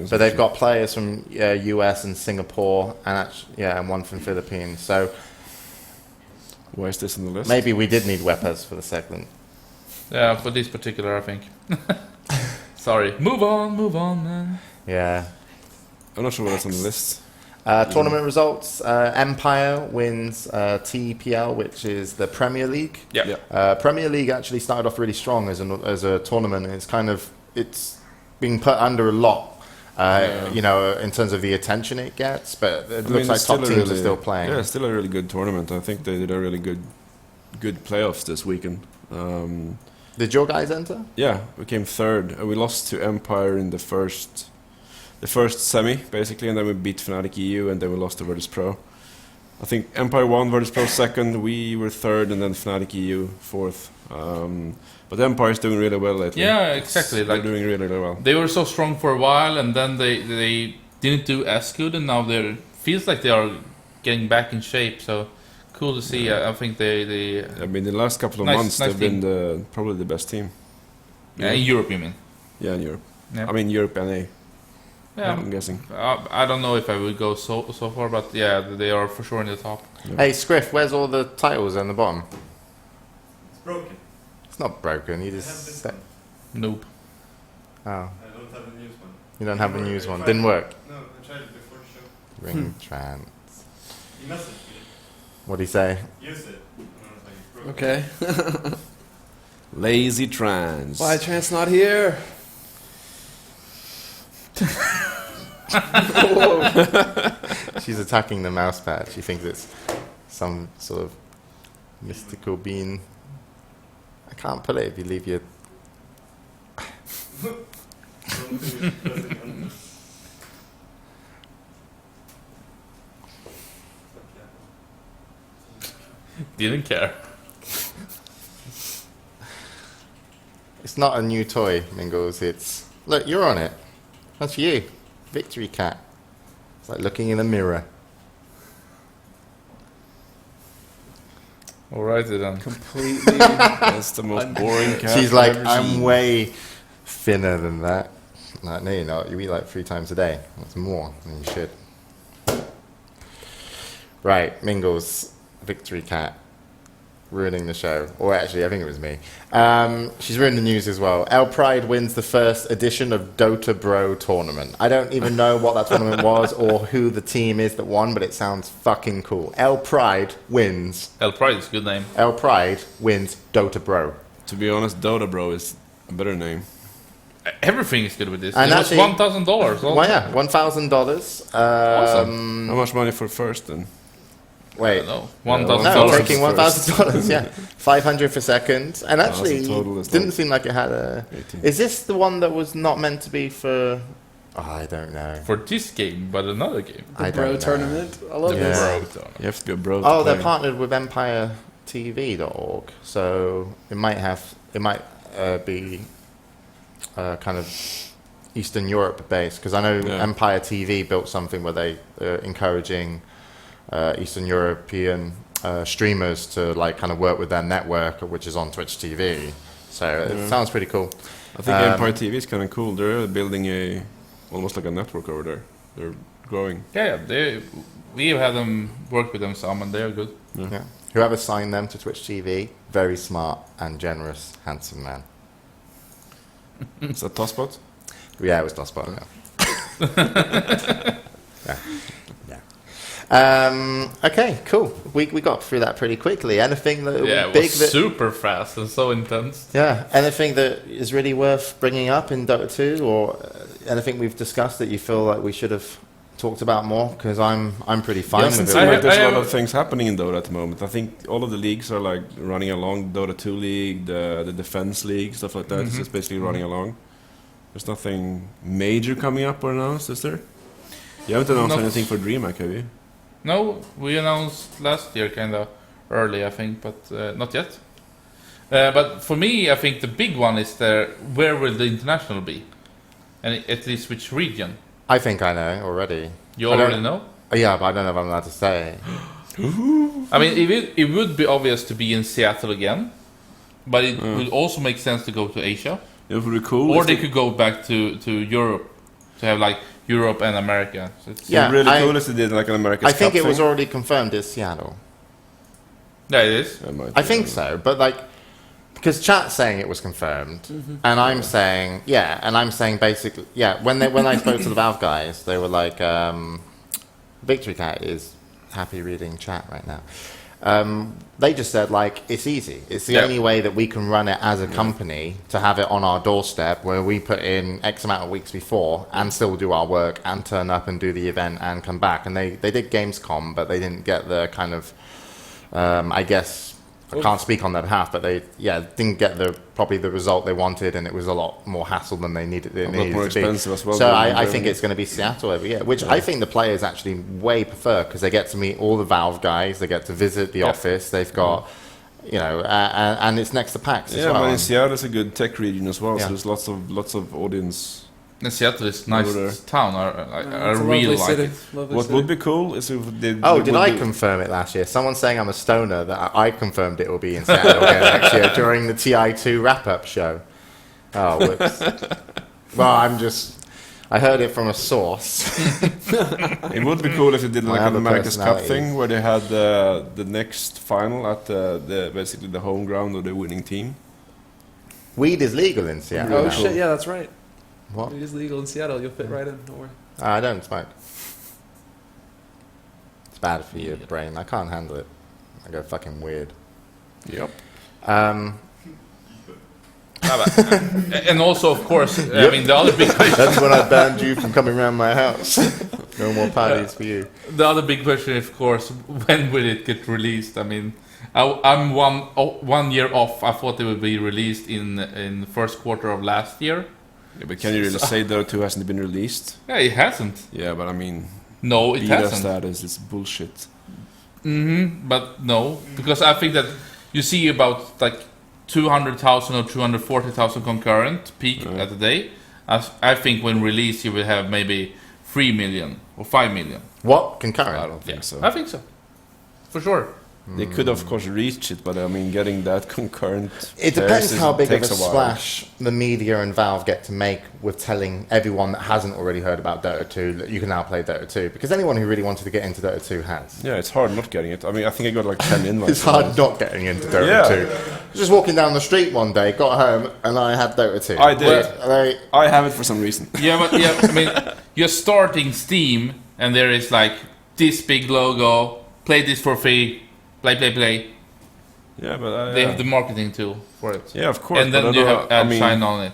So they've got players from US and Singapore, and and one from Philippines. So why is this on the list? maybe we did need Weppas for the segment. Yeah, for this particular, I think. Sorry. Move on, man. Yeah. I'm not sure what that's on the list. Tournament results. Empire wins TPL, which is the Premier League. Yeah. Premier League actually started off really strong as a tournament. It's being put under a lot, in terms of the attention it gets. But it looks like top teams are still playing. Yeah, it's still a really good tournament. I think they did a really good playoffs this weekend. Did your guys enter? Yeah, we came third. We lost to Empire in the first semi, basically, and then we beat Fnatic EU, and then we lost to Virtus Pro. I think Empire won, Virtus Pro second, we were third, and then Fnatic EU fourth. But Empire's doing really well lately. Yeah, exactly. They're doing really, really well. They were so strong for a while, and then they didn't do as good, and now feels like they are getting back in shape. So cool to see. I think they. I mean, the last couple of months they've been probably the best team. Yeah, in Europe, you mean? Yeah, in Europe. Yeah. I mean Europe NA. Yeah, I'm guessing. I don't know if I would go so far, but yeah, they are for sure in the top. Yeah. Hey, Scriff, where's all the titles on the bottom? It's broken. It's not broken. You just said. Nope. Oh, I don't have the news one. you don't have the news one. Didn't work. No, I tried it before the show. Ring trans. You messaged me. What'd he say? Use it. And I was like, it's broken. Okay. Lazy trans. Why Trans not here? She's attacking the mouse pad. She thinks it's some sort of mystical being. I can't pull it if you leave your... Didn't care. It's not a new toy, Mingles. It's... Look, you're on it. That's you. Victory cat. It's like looking in a mirror. Alrighty then. Completely. That's the most boring cat She's I've like, ever I'm seen. way thinner than that. Like, no, you're not. You eat like 3 times a day. That's more than you should. Right, Mingles, Victory Cat, ruining the show. Or actually, I think it was me. She's ruined the news as well. El Pride wins the first edition of Dota Bro tournament. I don't even know what that tournament was or who the team is that won, but it sounds fucking cool. El Pride wins. El Pride is a good name. El Pride wins Dota Bro. To be honest, Dota Bro is a better name. Everything is good with this. And it was actually- $1,000. Well, yeah, $1,000. Awesome. How much money for first then? I Wait. don't know. No, $1,000. taking $1,000, yeah. 500 for second. And actually, total is didn't like seem like it had a... 18. Is this the one that was not meant to be for... Oh, I don't know. For this game, but another game. I Bro don't know. tournament. I love The Yeah. this. Bro tournament. You have to be a bro to Oh, they're play. partnered with EmpireTV.org, so it might be kind of Eastern Europe based, because I know Yeah. Empire TV built something where they encouraging Eastern European streamers to like kind of work with their network, which is on Twitch TV. So it sounds pretty cool. I think Empire TV is kind of cool. They're building almost like a network over there. They're growing. Yeah, we have had them work with them some, and they are good. Yeah. Whoever signed them to Twitch TV, very smart and generous, handsome man. Is that Tosspot? Yeah, it was Dustbot. Yeah. Okay, cool. We got through that pretty quickly. Anything that Yeah, it big was that super fast and so intense. anything that is really worth bringing up in Dota 2, or anything we've discussed that you feel like we should have talked about more? Because I'm pretty fine Yeah, with since it. I- there's a lot have- of things happening in Dota at the moment. I think all of the leagues are like running along. Dota 2 league, the defense league, stuff like that. It's just basically running along. There's nothing major coming up or announced, is there? You haven't announced Not- anything for DreamHack, have you? No, we announced last year kind of early, I think, but not yet. But for me, I think the big one is where will the international be? And at least which region? I think I know already. You I don't- already know? Yeah, but I don't know if I'm allowed to say. I mean, it would be obvious to be in Seattle again, but it would also make sense to go to Asia. It would be cool. Or if they could go back to Europe, to have like Europe and America. So it's, Yeah, really I- cool if they did like an America's I think Cup it was thing. already confirmed it's Seattle. yeah, it is. That might I be. think so, but like, because chat's saying it was confirmed, and I'm saying and I'm saying basically When I spoke to the Valve guys, they were like, Victory Cat is happy reading chat right now. They just said like it's easy. It's the Yeah. only way that we can run it as a company to have it on our doorstep, where we put in X amount of weeks before and still do our work and turn up and do the event and come back. And they did Gamescom, but they didn't get the kind of I guess I can't speak on their behalf, but they didn't get probably the result they wanted, and it was a lot more hassle than they needed. It A lot needed more to be. expensive as well So than I Germany. think it's going to be Seattle every year, which I think the players actually way prefer, because they get to meet all the Valve guys, they get to visit the office, they've got, and it's next to PAX as Yeah, well. but in Seattle is a good tech region as well, Yeah. so there's lots of audience. And Seattle is Over there. nice town. I It's a really lovely like city. it. Lovely What city. would be cool is if they Oh, did would I do- confirm it last year? Someone's saying I'm a stoner, that I confirmed it will be in Seattle again next year during the TI2 wrap-up show. Oh, whoops. Well, I heard it from a source. It would be cool if they did I like have an a America's Cup personality. thing where they had the next final at basically the home ground of the winning team. Weed is legal in Seattle Oh now. shit! Yeah, that's right. What? It is legal in Seattle. You'll fit right in. Don't worry. I don't smoke. It's bad for your brain. I can't handle it. I go fucking weird. Yep. I And also, of course, I mean, the other big question, That's when I banned you from coming around my house. No more parties for you. the other big question, of course, when will it get released? I mean, I'm 1 year off. I thought it would be released in the first quarter of last year. Yeah, but can you really say Dota 2 hasn't been released? Yeah, it hasn't. Yeah, but I mean, No, it beta hasn't. status is bullshit. But no, because I think that you see about like 200,000 or 240,000 concurrent peak at a day. I think when released you will have maybe 3 million or 5 million. What? Concurrent? I don't think so. I think so. For sure. They could, of course, reach it, but I mean, getting that concurrent. It depends how big of a takes while. splash the media and Valve get to make with telling everyone that hasn't already heard about Dota 2 that you can now play Dota 2. Because anyone who really wanted to get into Dota 2 has. Yeah, it's hard not getting it. I mean, I think I got like 10 invites. It's hard not getting into Dota 2. I was just walking down the street one day, got home, and I had Dota 2. I did. I I have it for some reason. Yeah, but yeah, I mean, you're starting Steam and there is like this big logo, play this for free, play. Yeah, but They have the marketing tool for it. yeah, of course. And then but you have I add mean, Shine on it.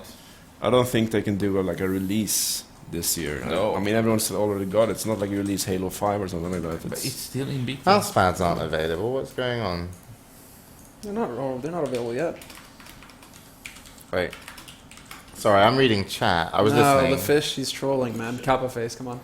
I don't think they can do like a release this year. No. I mean, everyone's already got it. It's not like you release Halo 5 or something like that. But it's still in beta. House pads aren't available. What's going on? They're not available yet. Wait. Sorry, I'm reading chat. I was no, listening. the fish, he's trolling, man. Kappa face, come on.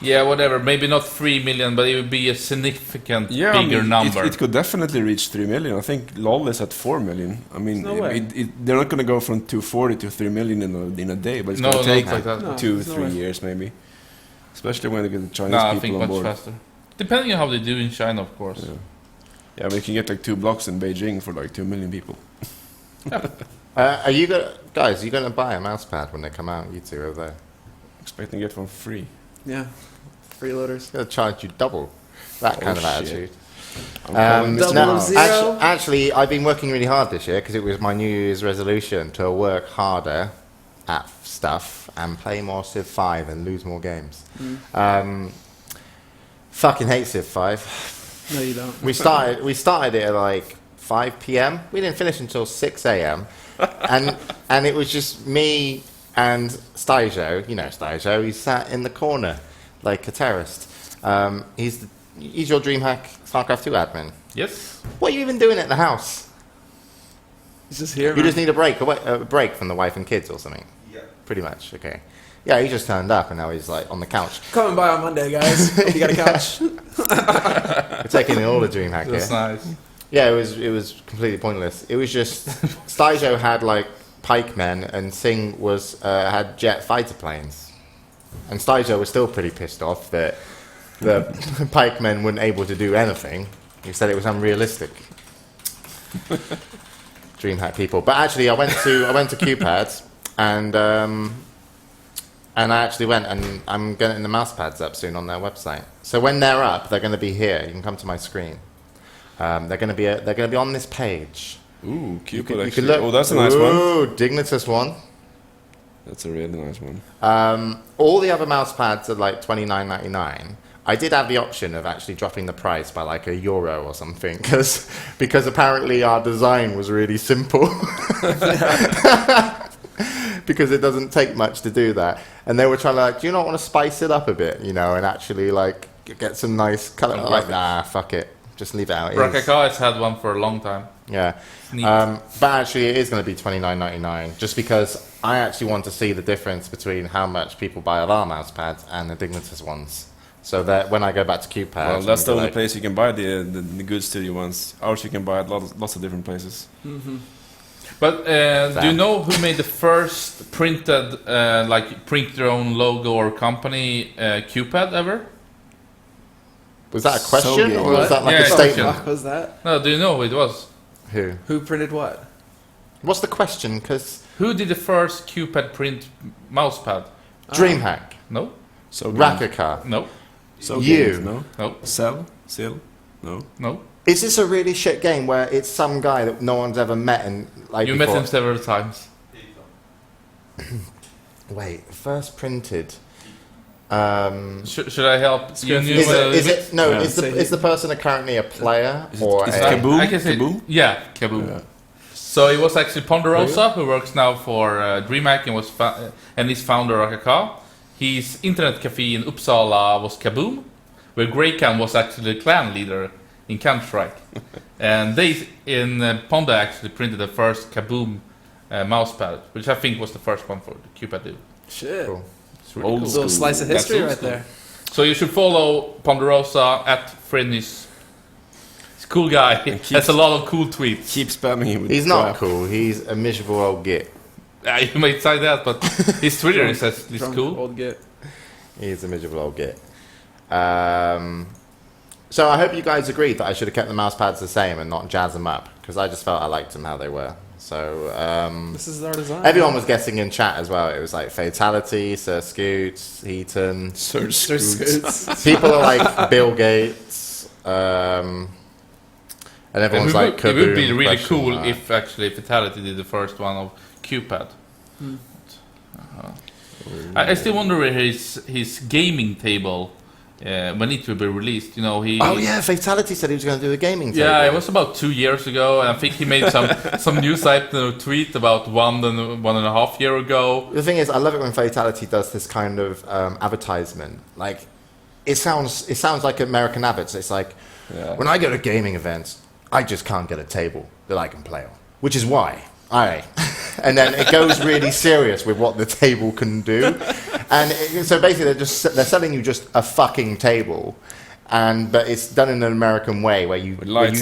Yeah, whatever. Maybe not 3 million, but it would be a significant bigger number. It could definitely reach 3 million. I think LoL is at 4 million. I mean, There's no way. they're not going to go from 240 to 3 million in a day, but it's No, going to not take like that. No, 2-3 no way. years maybe. Especially when they get the Chinese No, I people think on much board. faster. Depending on how they do in China, of course. Yeah. Yeah, but you can get like 2 blocks in Beijing for like 2 million people. Are you guys? Are you going to buy a mouse pad when they come out? You two over there. Expecting to get one free. Yeah. Freeloaders. Going to charge you double. That kind of shit. attitude. I'm calling this Double now. zero. Actually, I've been working really hard this year because it was my New Year's resolution to work harder at stuff and play more Civ 5 and lose more games. Fucking hate Civ 5. No, you don't. We started it at like 5 p.m. We didn't finish until 6 a.m. and it was just me and Styjo. You know Styjo. He sat in the corner like a terrorist. He's your DreamHack StarCraft 2 admin. Yes. What are you even doing at the house? He's just here, You man. just need a break from the wife and kids or something. Yeah. Pretty much. Okay. Yeah, he just turned up and now he's like on the couch. Coming by on Monday, guys. Hope you got a couch. We're taking in all the DreamHack That's here. nice. Yeah, it was completely pointless. It was just Styjo had like pikemen and Singh was had jet fighter planes, and Styjo was still pretty pissed off that the pikemen weren't able to do anything. He said it was unrealistic. DreamHack people, but actually, I went to QPads and I actually went and I'm getting the mouse pads up soon on their website. So when they're up, they're going to be here. You can come to my screen. They're going to be on this page. Ooh, You Cupid can actually. look. Oh, that's a nice one. Ooh, Dignitas one. That's a really nice one. All the other mouse pads are like $29.99. I did have the option of actually dropping the price by like €1 or something because apparently our design was really simple. Because it doesn't take much to do that. And they were trying to like, do you not want to spice it up a bit, you know, and actually like get some nice color? I'm like, nah, fuck it. Just leave it out. It is. Rakaka has had one for a long time. Yeah. Neat. But actually it is going to be $29.99 just because I actually want to see the difference between how much people buy of our mouse pads and the Dignitas ones. So that when I go back to QPads... Well, that's the only place you can buy the good studio ones. Ours you can buy at lots of different places. Mm-hmm. But do you know who made the first printed, like print your own logo or company QPad ever? Was that a question So or was that like Yeah, a it's a statement? What was that? No, do you know who it was? Who? Who printed what? What's the question? Because Who did the first QPad print mousepad? DreamHack, No, So Rakaka, no, So You. games, no. no, Still, no. no. Is this a really shit game where it's some guy that no one's ever met and like You met before? him several times. Wait, first printed. Should I help you? Is Is it? Is it? No. Yeah. Is the person currently a player Is it- or is a? it Kaboom? I can say, Kaboom? yeah, Kaboom. Yeah. So it was actually Ponderosa, who works now for DreamHack and is founder of Akaka. His internet cafe in Uppsala was Kaboom, where Greycam was actually the clan leader in Counter-Strike. And they in Ponda actually printed the first Kaboom mousepad, which I think was the first one for the Cupid do. Shit. Cool. It's really Old cool. little slice of history That's right old there. So you should follow Ponderosa at Frednys. He's a cool guy. He has a lot of cool tweets. Keep spamming him with He's not crap. cool. He's a miserable old git. You might say that, but his Twitter is Drunk cool. Old git. He's a miserable old git. So I hope you guys agreed that I should have kept the mouse pads the same and not jazz them up, because I just felt I liked them how they were. So This is our design. everyone was guessing in chat as well. It was like Fatality, Sir Scoots, Heaton. Sir Sir Scoots. Scoots. People are like Bill Gates, and everyone's It like would, it would be Kaboom, really question cool mark. if actually Fatality did the first one of Cupid. I still wonder where his gaming table when it will be released. You know, he. Oh yeah, Fatality said he was going to do a gaming table. Yeah, it was about 2 years ago, and I think he made some news tweet about 1.5 years ago. The thing is, I love it when Fatality does this kind of advertisement. Like, it sounds like American Abbots. It's like, when I go to gaming events, I just can't get a table that I can play on. Which is why and then it goes really serious with what the table can do. And so basically, they're selling you just a fucking table. But it's done in an American way where you're like,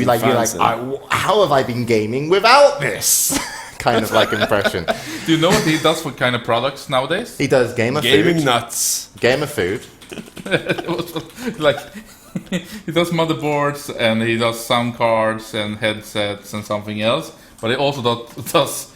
how have I been gaming without this? Kind of like impression. Do you know what he does for kind of products nowadays? He does Gamer Gaming Food. nuts. Gamer Food. It was like he does motherboards and he does sound cards and headsets and something else, but he also does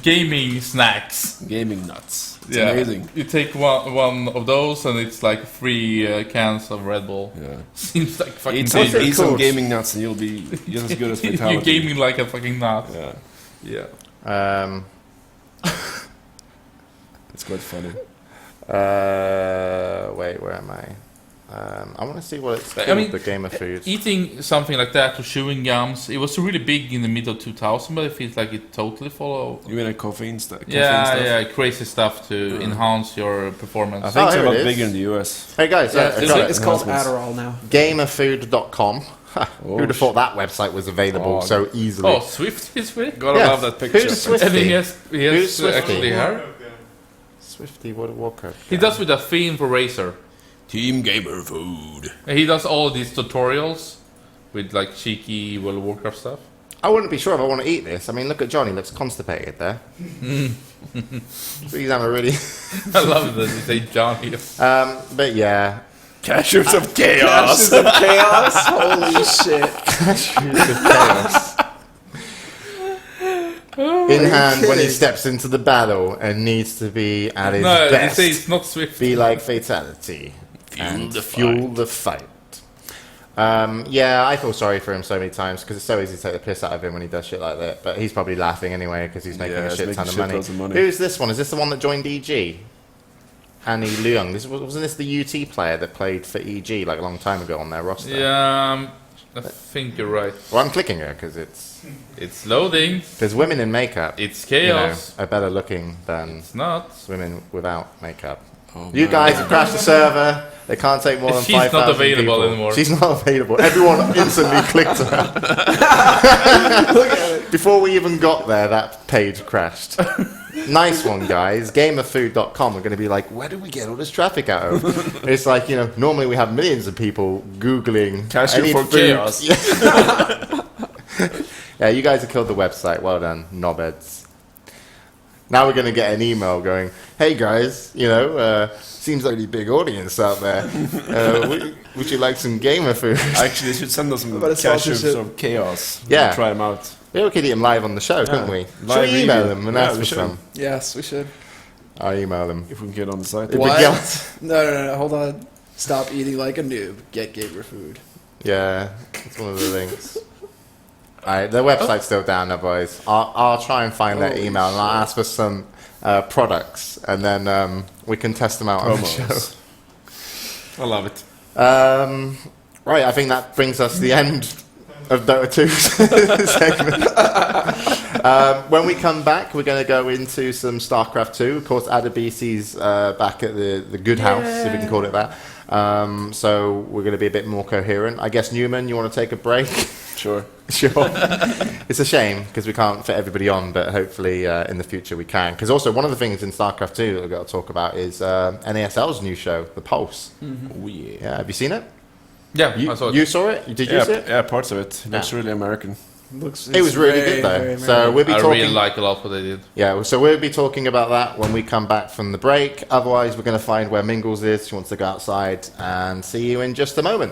gaming snacks. Gaming nuts. It's Yeah. amazing. You take one of those and it's like 3 cans of Red Bull. Yeah. Seems like fucking Eat What's it some called? gaming nuts and you'll be just as good as Fatality. You're gaming like a fucking nut. Yeah. Yeah. It's quite funny. Wait, where am I? I want to see what it's called, I mean, the Gamer Food. Eating something like that or chewing gums, it was really big in the middle of 2000, but it feels like it totally followed. You mean like caffeine stuff? Yeah, crazy stuff to enhance your performance. I think it's a here lot it is. bigger in the US. Hey guys, Yeah, I is got it? it. It's called Announcements. Adderall now. Gamerfood.com. Oh, Who'd have thought that website was available Oh. so easily? Oh, Swift is with? Gotta Yeah. love that picture. Who's Swifty? And he has Who's Swifty? actually hair. Swifty, what code? He does with a theme for Razer. Team Gamer Food. And he does all these tutorials with like cheeky World of Warcraft stuff. I wouldn't be sure if I want to eat this. I mean, look at Johnny, looks constipated there. He's having a really... I love that you say Johnny. but yeah, Cashers of Chaos. Ashes of Chaos? Holy shit. chaos. In hand when he kidding. steps into the battle and needs to be at his No, you best. say it's not Swift. Be like Fatality and fuel the fight. Yeah, I feel sorry for him so many times because it's so easy to take the piss out of him when he does shit like that. But he's probably laughing anyway because he's making Yeah, a he's shit making ton of shitloads of money. money. Who's this one? Is this the one that joined EG? Annie Leung. Wasn't this the UT player that played for EG like a long time ago on their roster? Yeah, I think you're right. Well, I'm clicking her because It's loading. women in makeup, It's you know, chaos. are better looking than It's not. women without makeup. Oh, You man. guys have crashed the server. They can't take more than She's 5,000 not available people. anymore. She's not available. Everyone instantly clicked her. Before we even got there, that page crashed. Nice one, guys. Gamerfood.com. We're going to be like, where do we get all this traffic out of? It's like, you know, normally we have millions of people Googling. Cashier "I need for food." chaos. Yeah, you guys have killed the website. Well done, knobheads. Now we're going to get an email going, hey guys, you know, seems like a big audience out there. Would you like some gamer food? Actually, they should send us some About a Cashers sponsorship. of Chaos. Yeah. We'll try them out. Yeah, we could eat them live on the show, couldn't we? Should Live we email review. them and Yeah, ask we for should. some? Yes, we should. I'll email them. If we can get on the site. If we What? get- No, hold on. Stop eating like a noob. Get gamer food. Yeah, it's one of the links. Alright, their website's still down there, boys. I'll try and find their Holy email and I'll ask for some products and then we can test them out on the show. Promos. I love it. Right, I think that brings us to the end of Dota 2's segment. When we come back, we're going to go into some StarCraft 2. Of course, Adebisi's back at the good house, if we can call it that. So we're going to be a bit more coherent. I guess, Newman, you want to take a break? Sure. Sure. It's a shame because we can't fit everybody on, but hopefully in the future we can. Because also one of the things in StarCraft 2 that we've got to talk about is NASL's new show, The Pulse. Oh, yeah. Yeah, have you seen it? Yeah, You, I saw it. you saw it? Did you see it? Yeah, parts of it. Looks really American. It was really good though. So we'll be I talking. really like a lot what they did. Yeah, so we'll be talking about that when we come back from the break. Otherwise, we're going to find where Mingles is. She wants to go outside, and see you in just a moment.